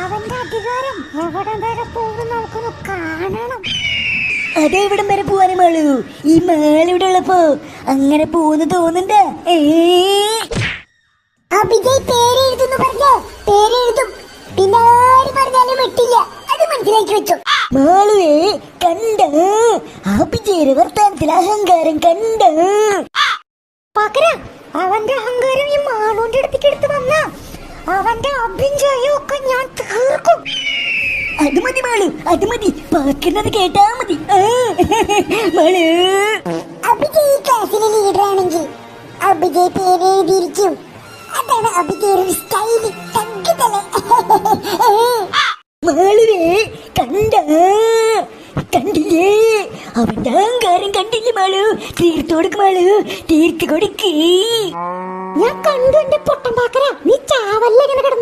അവന്റെ അധികാരം എവിടം വരെ പോകും നമുക്കൊന്ന് കാണണം. അതെവിടം വരെ പോവാനും മാളു? ഈ മാളിവിടെ ഉള്ളപ്പോ അങ്ങനെ പോന്ന് തോന്നുന്നുണ്ട. അഭിജയ് പേരെഴുതുന്നു പറഞ്ഞേ, പേരെഴുതും. പിന്നെ ആര് പറഞ്ഞാലും വിട്ടില്ല, അത് മനസ്സിലാക്കി വെച്ചു. മാളുവേ കണ്ട, അഭിജയുടെ വർത്താനത്തിൽ അഹങ്കാരം കണ്ട. പകരം അവന്റെ അഹങ്കാരം ഈ മാളുവിന്റെ അടുത്തേക്ക് എടുത്ത് വന്ന അവന്റെ അഭിജയൊക്കെ ഞാൻ തീർക്കും. അത് മതി മാളു, അത് മതി. പാക്കുന്നത് കേട്ടാ മതി. മാളു, അഭിജയ് ഈ ക്ലാസ്സിലെ ലീഡർ ആണെങ്കിൽ അഭിജയ് പേരെഴുതിയിരിക്കും. അതാണ് അഭിജയുടെ സ്റ്റൈല്. മാളുവേ കണ്ട, കണ്ടില്ലേ അവന്റെ അഹങ്കാരം കണ്ടില്ലേ മാളു? തീർത്തു കൊടുക്ക് മാളു, തീർത്ത് കൊടുക്ക്. ഞാൻ കണ്ടു എന്റെ പൊട്ടം പാക്കര, നീ ചാവല്ല ഇങ്ങനെ കിടന്നു.